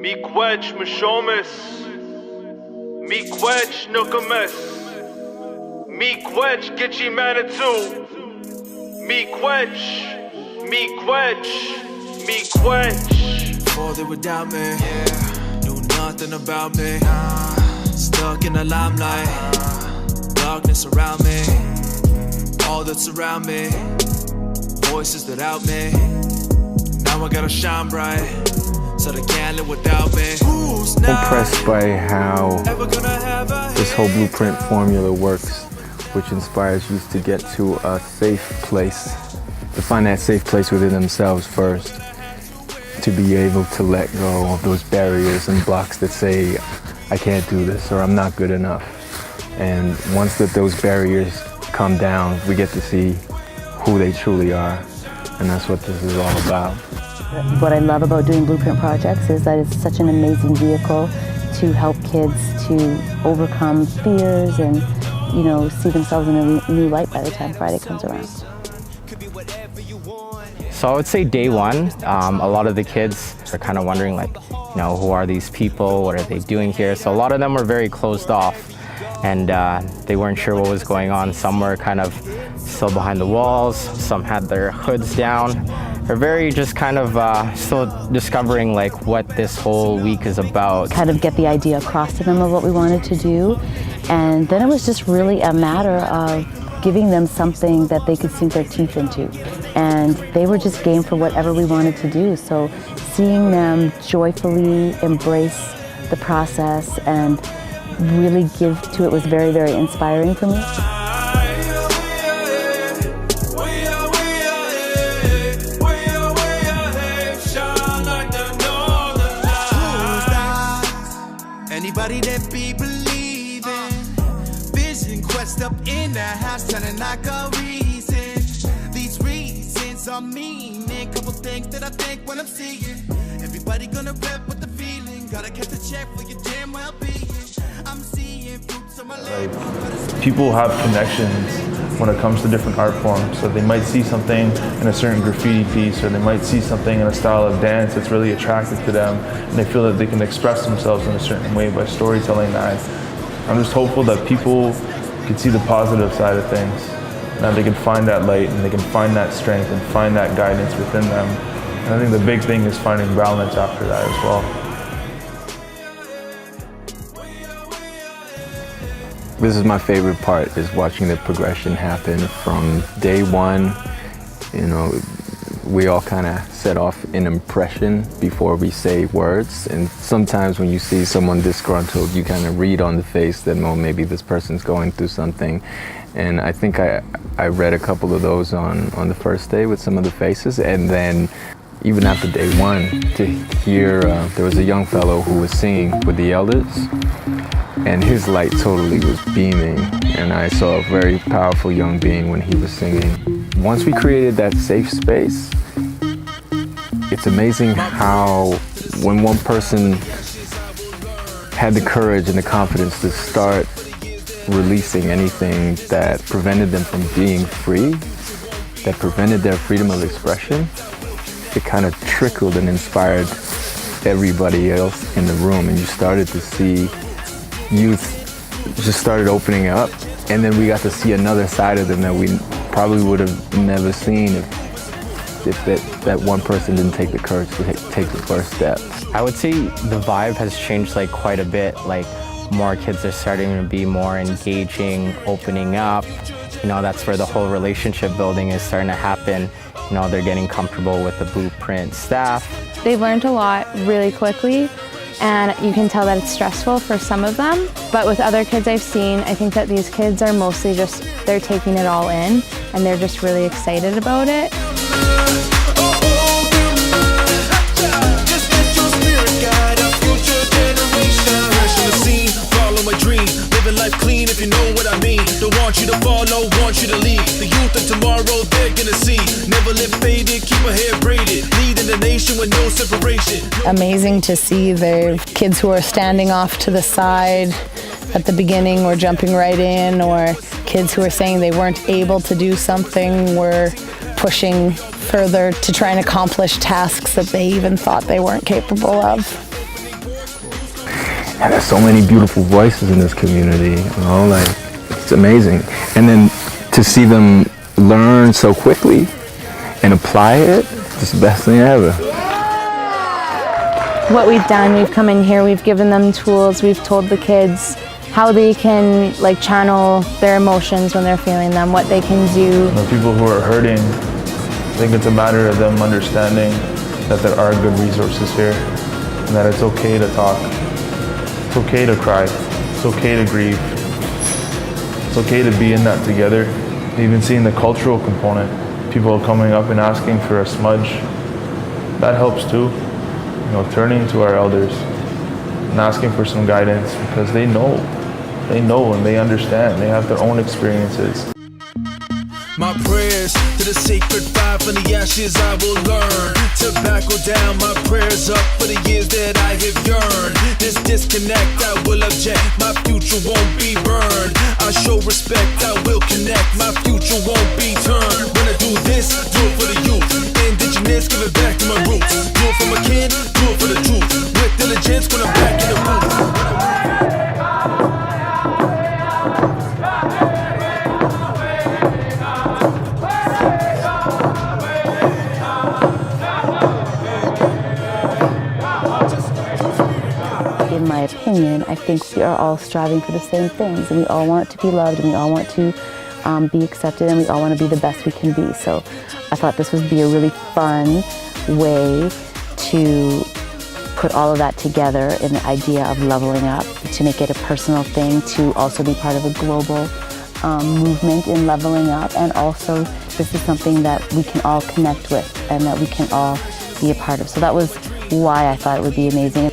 Miigwech Mishomis, Miigwech Nukames, Miigwech Gitchi Manitou, Miigwech, Before they would doubt me, knew nothing about me. Stuck in the limelight, darkness around me, all that's around me, voices that out me. Now I gotta shine bright, so they can't live without me. Impressed by how this whole blueprint formula works, which inspires youth to get to a safe place, to find that safe place within themselves first, to be able to let go of those barriers and blocks that say, I can't do this or I'm not good enough. And once those barriers come down, we get to see who they truly are. And that's what this is all about. What I love about doing Blueprint projects is that it's such an amazing vehicle to help kids to overcome fears and, you know, see themselves in a new light by the time Friday comes around. So I would say day one, a lot of the kids are kind of wondering, like, you know, who are these people? What are they doing here? So a lot of them were very closed off, and they weren't sure what was going on. Some were kind of still behind the walls. Some had their hoods down. They're very just kind of still discovering like what this whole week is about. Kind of get the idea across to them of what we wanted to do. And then it was just really a matter of giving them something that they could sink their teeth into. And they were just game for whatever we wanted to do. So seeing them joyfully embrace the process and really give to it was very, very inspiring for me. Anybody that be believing, vision quest up in the house, turning like a reason. These reasons are meaning, couple things that I think when I'm seeing. Everybody gonna rep with the feeling, gotta catch the check for your damn well-being. I'm seeing fruits of my life. People have connections when it comes to different art forms. So they might see something in a certain graffiti piece, or they might see something in a style of dance that's really attractive to them, and they feel that they can express themselves in a certain way by storytelling that. I'm just hopeful that people can see the positive side of things, and that they can find that light, and they can find that strength, and find that guidance within them. And I think the big thing is finding balance after that as well. This is my favorite part, is watching the progression happen from day one. You know, we all kind of set off an impression before we say words. And sometimes when you see someone disgruntled, you kind of read on the face that, well, maybe this person's going through something. And I think I read a couple of those on the first day with some of the faces. And then even after day one, to hear, there was a young fellow who was singing with the elders, and his light totally was beaming, and I saw a very powerful young being when he was singing. Once we created that safe space, it's amazing how when one person had the courage and the confidence to start releasing anything that prevented them from being free, that prevented their freedom of expression, it kind of trickled and inspired everybody else in the room, and you started to see youth just started opening up, and then we got to see another side of them that we probably would have never seen if that one person didn't take the courage to take the first step. I would say the vibe has changed like quite a bit. Like more kids are starting to be more engaging, opening up. You know, that's where the whole relationship building is starting to happen. You know, they're getting comfortable with the Blueprint staff. They've learned a lot really quickly, and you can tell that it's stressful for some of them. But with other kids I've seen, I think that these kids are mostly just, they're taking it all in, and they're just really excited about it. Life clean, if you know what I mean. Don't want you to follow, want you to lead. The youth of tomorrow, they're gonna see. Never live faded, keep her hair braided. Leading the nation with no separation. Amazing to see the kids who are standing off to the side at the beginning or jumping right in, or kids who are saying they weren't able to do something were pushing further to try and accomplish tasks that they even thought they weren't capable of. And there's so many beautiful voices in this community, you know, like, it's amazing. And then to see them learn so quickly and apply it, it's the best thing ever. What we've done, we've come in here, we've given them tools, we've told the kids how they can like channel their emotions when they're feeling them, what they can do. The people who are hurting, I think it's a matter of them understanding that there are good resources here and that it's okay to talk. It's okay to cry. It's okay to grieve. It's okay to be in that together. Even seeing the cultural component, people coming up and asking for a smudge, that helps too. You know, turning to our elders and asking for some guidance because they know and they understand. They have their own experiences. My prayers to the sacred fire, from the ashes I will learn. Tobacco down, my prayers up for the years that I have yearned. This disconnect, I will object, my future won't be burned. I show respect, I will connect, my future won't be turned. When I do this, do it for the youth. Indigenous, give it back to my roots. Do it for my kid, do it for the truth. With diligence when I'm back in the booth. In my opinion, I think we are all striving for the same things, and we all want to be loved, and we all want to be accepted, and we all want to be the best we can be. So I thought this would be a really fun way to put all of that together in the idea of leveling up, to make it a personal thing, to also be part of a global movement in leveling up, and also this is something that we can all connect with and that we can all be a part of. So that was why I thought it would be amazing.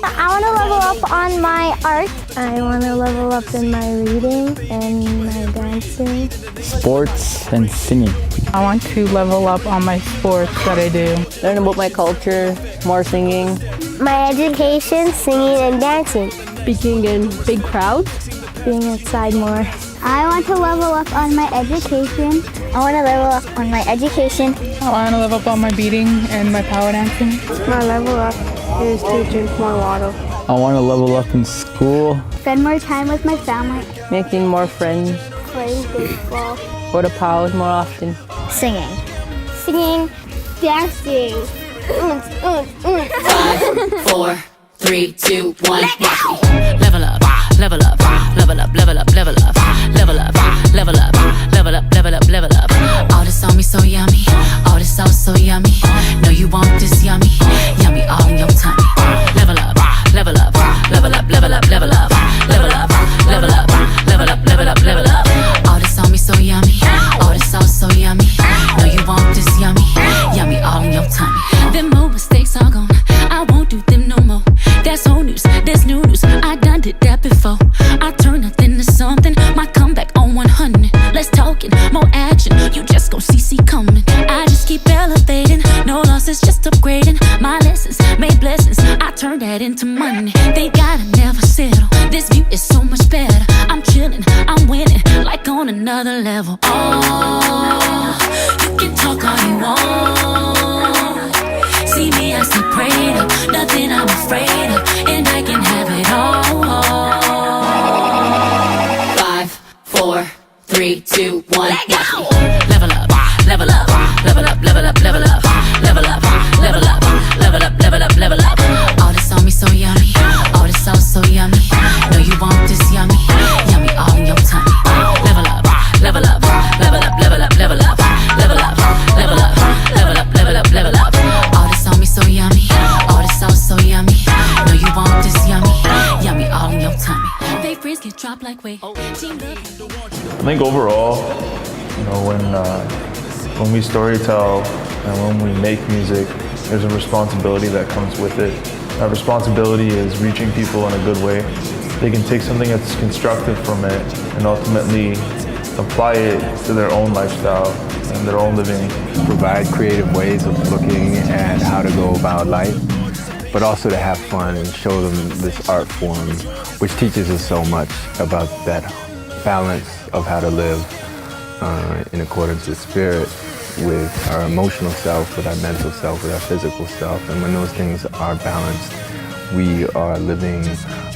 I want to level up on my art. I want to level up in my reading and my dancing. Sports and singing. I want to level up on my sports that I do. Learn about my culture, more singing. My education, singing and dancing. Speaking in big crowds. Being outside more. I want to level up on my education. I want to level up on my education. I want to level up on my beating and my power dancing. My level up is to drink more water. I want to level up in school. Spend more time with my family. Making more friends. Playing baseball. Go to powwows more often. Singing. Singing, dancing. 5, 4, 3, 2, 1. Level up, level up, level up, level up, level up, level up, level up, level up, level up, level up. All this on me so yummy, all this sauce so yummy. Know you want this yummy, yummy all in your tummy. Level up, level up, level up, level up, level up, level up, level up, level up, level up, level up. All this on me so yummy, all this sauce so yummy. Know you want this yummy, yummy all in your tummy. Them old mistakes are gone, I won't do them no more. That's old news, that's new news, I done did that before. I turn nothing to something, my comeback on 100. Let's talk it, more action, you just gon' see coming. I just keep elevating, no losses, just upgrading. My lessons made blessings, I turn that into money. They gotta never settle, this view is so much better. I'm chilling, I'm winning, like on another level. Oh, you can talk all you want. See me, I stay prayed up, nothing I'm afraid of, and I can have it all. 5, 4, 3, 2, 1. Level up, level up, level up, level up, level up, level up, level up, level up, level up, level up. All this on me so yummy, all this sauce so yummy. Know you want this yummy, yummy all in your tummy. Level up, level up, level up, level up, level up, level up, level up, level up, level up, level up. All this on me so yummy, all this sauce so yummy. Know you want this yummy, yummy all in your tummy. They freeze get dropped like way. I think overall, you know, when we storytell and when we make music, there's a responsibility that comes with it. That responsibility is reaching people in a good way. They can take something that's constructive from it and ultimately apply it to their own lifestyle and their own living. Provide creative ways of looking at how to go about life, but also to have fun and show them this art form, which teaches us so much about that balance of how to live in accordance with spirit with our emotional self, with our mental self, with our physical self. And when those things are balanced, we are living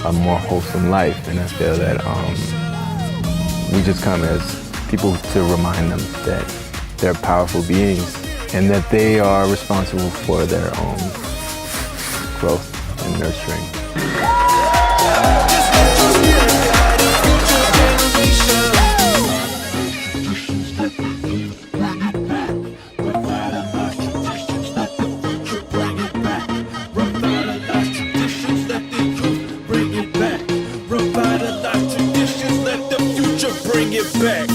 a more wholesome life. And I feel that we just come as people to remind them that they're powerful beings and that they are responsible for their own growth and nurturing. Bring it back.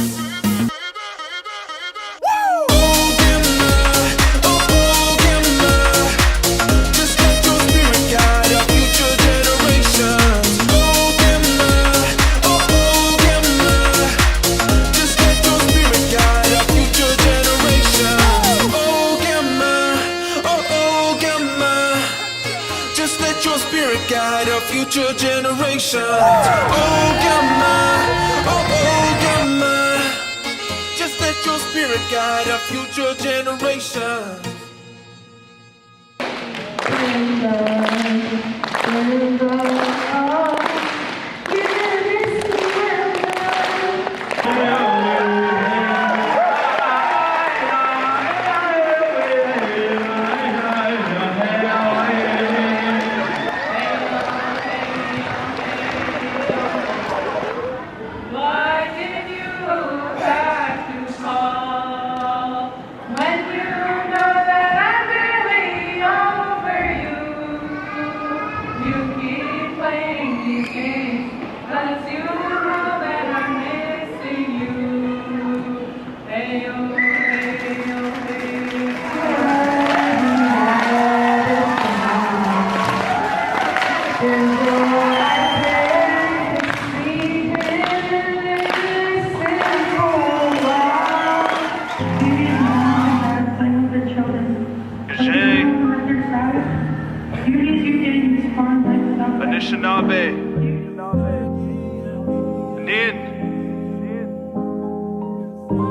Future generation. Oh, Gamma. Oh, Gamma. Just let your spirit guide our future generation.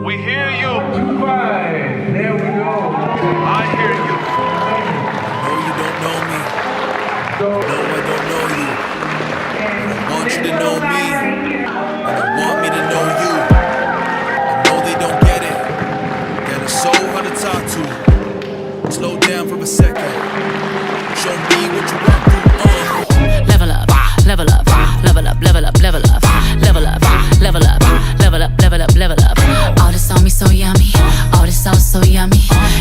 We hear you. Fine. There we go. I hear you. No, you don't know me. No, I don't know you. I want you to know me. And I want me to know you. I know they don't get it. That is so hard to talk to. Slow down for a second. Show me what you want to. Level up, level up, level up, level up, level up, level up, level up, level up, level up, level up. All this on me so yummy, all this sauce so yummy.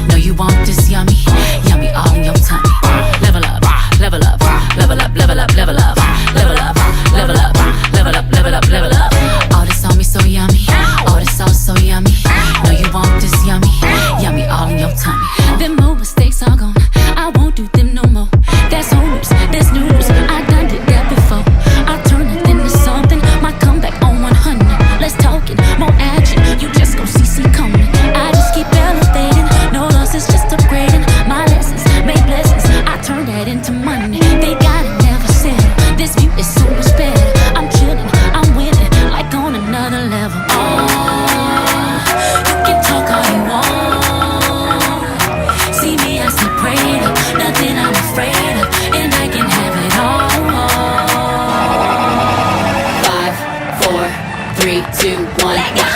Know you want this yummy, yummy all in your tummy. Level up, level up, level up, level up, level up, level up, level up, level up, level up, level up. All this on me so yummy, all this sauce so yummy. Know you want this yummy, yummy all in your tummy. Them old mistakes are gone, I won't do them no more. That's whole news, that's news. I done did that before. I turn it into something. My comeback on 100. Let's talk it, more action. You just gon' see coming. I just keep elevating. No losses, just upgrading. My lessons made blessings. I turn that into money. They got it, never settle. This view is so much better. I'm chilling, I'm winning, like on another level. You can talk all you want. See me as a prayer, nothing I'm afraid of, and I can have it all. 5, 4, 3, 2, 1.